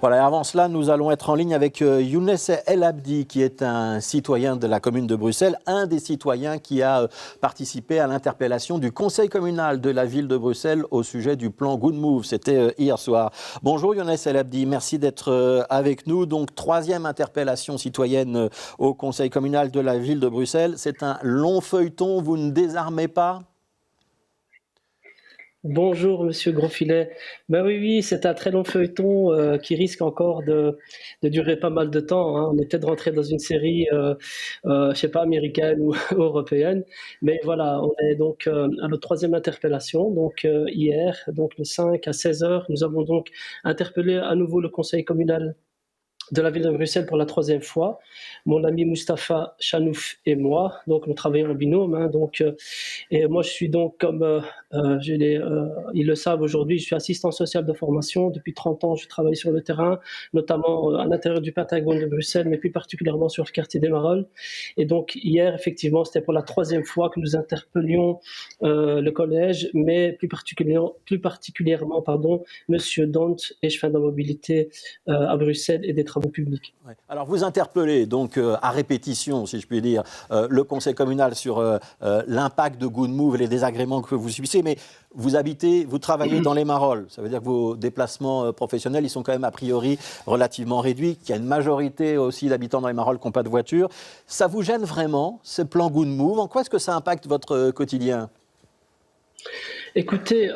Voilà, avant cela, nous allons être en ligne avec Younes El Abdi, qui est un citoyen de la commune de Bruxelles, un des citoyens qui a participé à l'interpellation du conseil communal de la ville de Bruxelles au sujet du plan Good Move. C'était hier soir. Bonjour Younes El Abdi, merci d'être avec nous. Donc, troisième interpellation citoyenne au conseil communal de la ville de Bruxelles. C'est un long feuilleton, vous ne désarmez pas ? Bonjour Monsieur Grosfilet. Ben oui, c'est un très long feuilleton qui risque encore de durer pas mal de temps, hein. On est peut-être rentré dans une série, je sais pas, américaine ou européenne, mais voilà, on est donc à notre troisième interpellation. Donc hier, donc le 5 à 16 heures, nous avons donc interpellé à nouveau le conseil communal de la ville de Bruxelles pour la troisième fois, mon ami Mustapha Chanouf et moi. Donc nous travaillons en binôme, hein, et moi je suis donc comme ils le savent aujourd'hui, je suis assistant social de formation. Depuis 30 ans, je travaille sur le terrain, notamment à l'intérieur du Pentagone de Bruxelles, mais plus particulièrement sur le quartier des Marolles. Et donc hier, effectivement, c'était pour la troisième fois que nous interpellions le collège, mais plus particulièrement, Monsieur Dont, échevin de la mobilité à Bruxelles et des travaux publics. Ouais. Alors vous interpellez donc à répétition, si je puis dire, le conseil communal sur l'impact de Good Move et les désagréments que vous subissez, mais vous travaillez dans les Marolles. Ça veut dire que vos déplacements professionnels, ils sont quand même a priori relativement réduits, qu'il y a une majorité aussi d'habitants dans les Marolles qui n'ont pas de voiture. Ça vous gêne vraiment, ce plan Good Move? En quoi est-ce que ça impacte votre quotidien? Écoutez,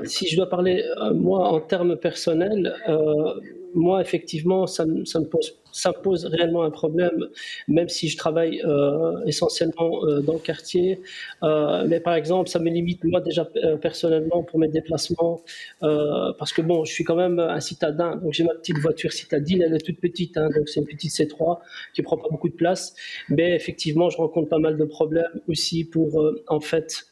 si je dois parler, moi, en termes personnels, moi, effectivement, ça me pose réellement un problème, même si je travaille essentiellement dans le quartier. Mais par exemple, ça me limite, moi, déjà, personnellement, pour mes déplacements, parce que bon, je suis quand même un citadin, donc j'ai ma petite voiture citadine, elle est toute petite, hein, donc c'est une petite C3 qui prend pas beaucoup de place. Mais effectivement, je rencontre pas mal de problèmes aussi pour, en fait,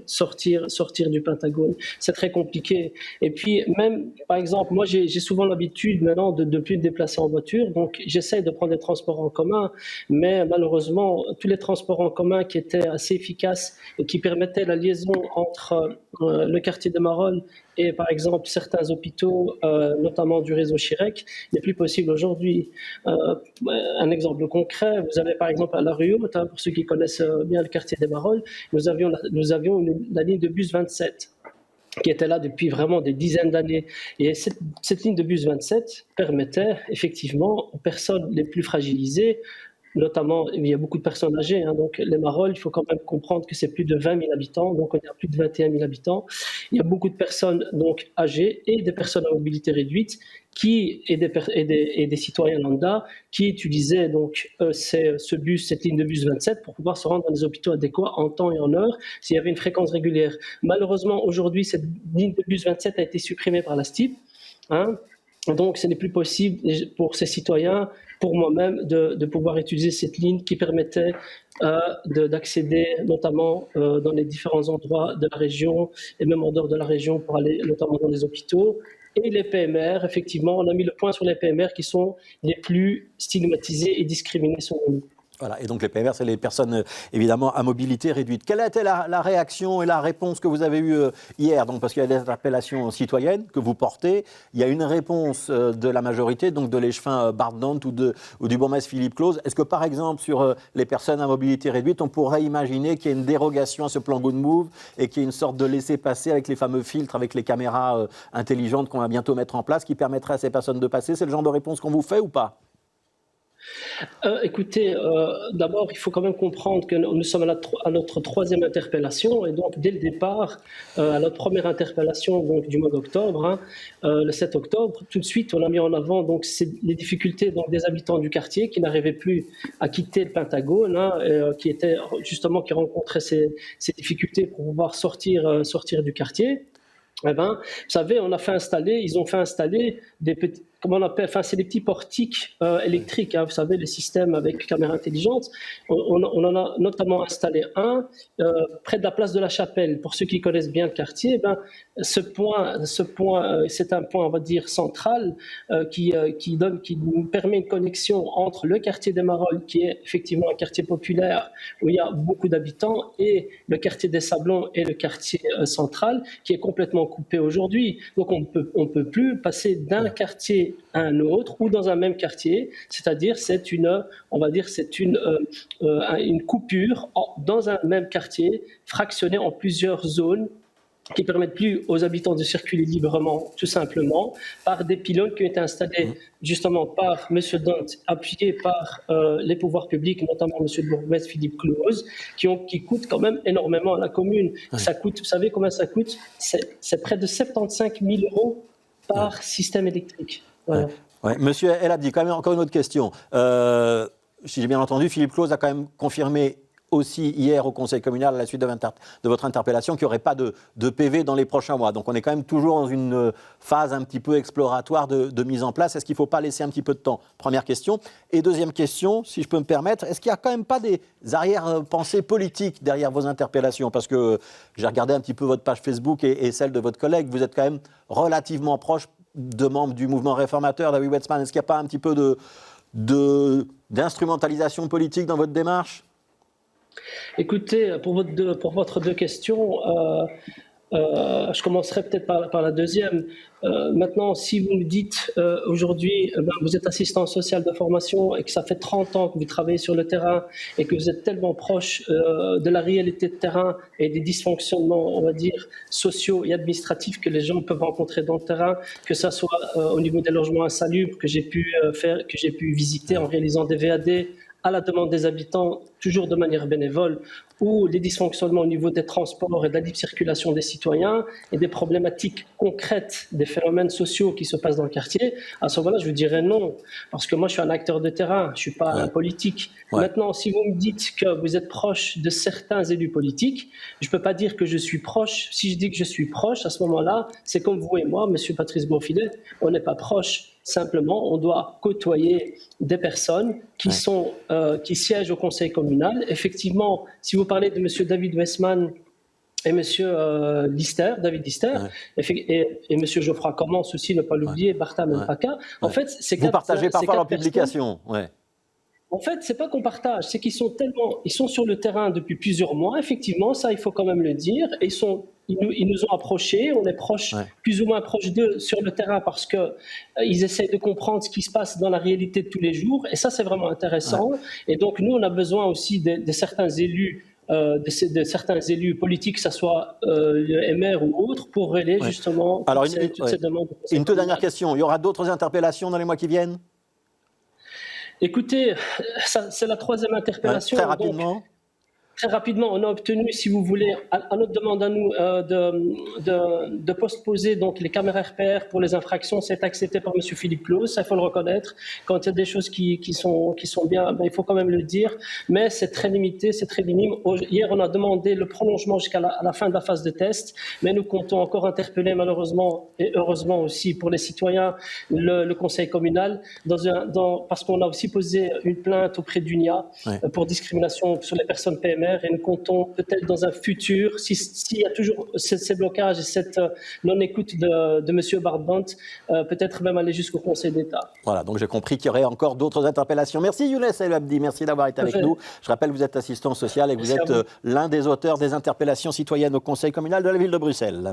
sortir du Pentagone. C'est très compliqué. Et puis même, par exemple, moi j'ai souvent l'habitude maintenant de plus me déplacer en voiture, donc j'essaie de prendre des transports en commun, mais malheureusement, tous les transports en commun qui étaient assez efficaces et qui permettaient la liaison entre le quartier de Marolles et par exemple certains hôpitaux, notamment du réseau Chirec, n'est plus possible aujourd'hui. Un exemple concret, vous avez par exemple à La Rue-Haute, hein, pour ceux qui connaissent bien le quartier des Marolles, nous avions la ligne de bus 27 qui était là depuis vraiment des dizaines d'années. Et cette ligne de bus 27 permettait effectivement aux personnes les plus fragilisées, notamment, il y a beaucoup de personnes âgées, hein, donc les Marolles, il faut quand même comprendre que c'est plus de 20 000 habitants, donc on est à plus de 21 000 habitants. Il y a beaucoup de personnes donc âgées et des personnes à mobilité réduite et des citoyens lambda qui utilisaient donc cette ligne de bus 27 pour pouvoir se rendre dans des hôpitaux adéquats en temps et en heure s'il y avait une fréquence régulière. Malheureusement, aujourd'hui, cette ligne de bus 27 a été supprimée par la STIP, hein. Donc, ce n'est plus possible pour ces citoyens, pour moi-même, de pouvoir utiliser cette ligne qui permettait d'accéder notamment dans les différents endroits de la région et même en dehors de la région pour aller notamment dans les hôpitaux. Et les PMR, effectivement, on a mis le point sur les PMR qui sont les plus stigmatisés et discriminés selon nous. Voilà, et donc les PMR, c'est les personnes évidemment à mobilité réduite. Quelle a été la réaction et la réponse que vous avez eue hier? Donc, parce qu'il y a des interpellations citoyennes que vous portez, il y a une réponse de la majorité, donc de l'échevin Bart Dont ou du bourgmestre Philippe Claus. Est-ce que par exemple sur les personnes à mobilité réduite, on pourrait imaginer qu'il y ait une dérogation à ce plan Good Move et qu'il y ait une sorte de laisser-passer avec les fameux filtres, avec les caméras intelligentes qu'on va bientôt mettre en place, qui permettrait à ces personnes de passer? C'est le genre de réponse qu'on vous fait ou pas? Écoutez, d'abord, il faut quand même comprendre que nous sommes à notre troisième interpellation et donc dès le départ, à notre première interpellation donc, du mois d'octobre, hein, le 7 octobre, tout de suite on a mis en avant donc, les difficultés donc, des habitants du quartier qui n'arrivaient plus à quitter le Pentagone, hein, qui rencontraient ces difficultés pour pouvoir sortir du quartier. Eh ben, vous savez, ils ont fait installer des petits, comment on appelle, enfin, c'est des petits portiques électriques, hein, vous savez, les systèmes avec caméra intelligente. On en a notamment installé un près de la place de la Chapelle. Pour ceux qui connaissent bien le quartier, ben, ce point, c'est un point, on va dire, central qui nous permet une connexion entre le quartier des Marolles, qui est effectivement un quartier populaire où il y a beaucoup d'habitants, et le quartier des Sablons et le quartier central, qui est complètement coupé aujourd'hui. Donc on ne peut plus passer d'un quartier quartier à un autre ou dans un même quartier, c'est-à-dire on va dire, une coupure dans un même quartier, fractionnée en plusieurs zones qui permettent plus aux habitants de circuler librement, tout simplement, par des pylônes qui ont été installés justement par M. Dante, appuyés par les pouvoirs publics, notamment M. le bourgmestre Philippe Close, qui coûtent quand même énormément à la commune. Ça coûte, vous savez combien ça coûte? C'est près de 75 000 € par système électrique. Voilà. Monsieur El Abdi, quand même encore une autre question. Si j'ai bien entendu, Philippe Close a quand même confirmé aussi hier au Conseil communal, à la suite de votre interpellation, qu'il n'y aurait pas de PV dans les prochains mois. Donc on est quand même toujours dans une phase un petit peu exploratoire de mise en place. Est-ce qu'il ne faut pas laisser un petit peu de temps? Première question. Et deuxième question, si je peux me permettre, est-ce qu'il n'y a quand même pas des arrière-pensées politiques derrière vos interpellations? Parce que j'ai regardé un petit peu votre page Facebook et celle de votre collègue. Vous êtes quand même relativement proche de membres du mouvement réformateur, David Wetzman. Est-ce qu'il n'y a pas un petit peu d'instrumentalisation politique dans votre démarche? Écoutez, pour votre deux questions, je commencerai peut-être par la deuxième. Maintenant, si vous me dites aujourd'hui, vous êtes assistant social de formation et que ça fait 30 ans que vous travaillez sur le terrain et que vous êtes tellement proche de la réalité de terrain et des dysfonctionnements, on va dire, sociaux et administratifs que les gens peuvent rencontrer dans le terrain, que ce soit au niveau des logements insalubres que j'ai pu visiter en réalisant des VAD, à la demande des habitants, toujours de manière bénévole, ou les dysfonctionnements au niveau des transports et de la libre circulation des citoyens et des problématiques concrètes des phénomènes sociaux qui se passent dans le quartier, à ce moment-là, je vous dirais non, parce que moi, je suis un acteur de terrain, je ne suis pas un politique. Maintenant, si vous me dites que vous êtes proche de certains élus politiques, je ne peux pas dire que je suis proche. Si je dis que je suis proche, à ce moment-là, c'est comme vous et moi, M. Patrice Bonfilet, on n'est pas proche. Simplement, on doit côtoyer des personnes qui siègent au conseil communal. Effectivement, si vous parlez de M. David Wetzman et M. David Lister, et M. Geoffroy Commence aussi, ne pas l'oublier, Bartham Mpaka. En fait, vous partagez parfois leurs publications. En fait, c'est pas qu'on partage, c'est qu'ils sont sur le terrain depuis plusieurs mois. Effectivement, ça, il faut quand même le dire. Et ils nous ont approchés, on est proches, plus ou moins proches d'eux sur le terrain parce qu'ils essayent de comprendre ce qui se passe dans la réalité de tous les jours. Et ça, c'est vraiment intéressant. Et donc, nous, on a besoin aussi de certains élus, de certains élus politiques, que ce soit le MR ou autres, pour relayer justement toutes ces demandes. Une toute dernière question. Il y aura d'autres interpellations dans les mois qui viennent? Écoutez, c'est la troisième interpellation. Très rapidement. Très rapidement, on a obtenu, si vous voulez, à notre demande à nous, de postposer donc les caméras RPR pour les infractions. C'est accepté par M. Philippe Close, ça il faut le reconnaître. Quand il y a des choses qui sont bien, il faut quand même le dire. Mais c'est très limité, c'est très minime. Hier, on a demandé le prolongement jusqu'à la fin de la phase de test, mais nous comptons encore interpeller malheureusement et heureusement aussi pour les citoyens le conseil communal, parce qu'on a aussi posé une plainte auprès d'UNIA pour discrimination sur les personnes PMR. Et nous comptons peut-être dans un futur, s'il y a toujours ces blocages et cette non-écoute de M. Barbant, peut-être même aller jusqu'au Conseil d'État. Voilà, donc j'ai compris qu'il y aurait encore d'autres interpellations. Merci Younes El Abdi, merci d'avoir été avec nous. Je rappelle que vous êtes assistant social et que vous êtes l'un des auteurs des interpellations citoyennes au Conseil communal de la ville de Bruxelles.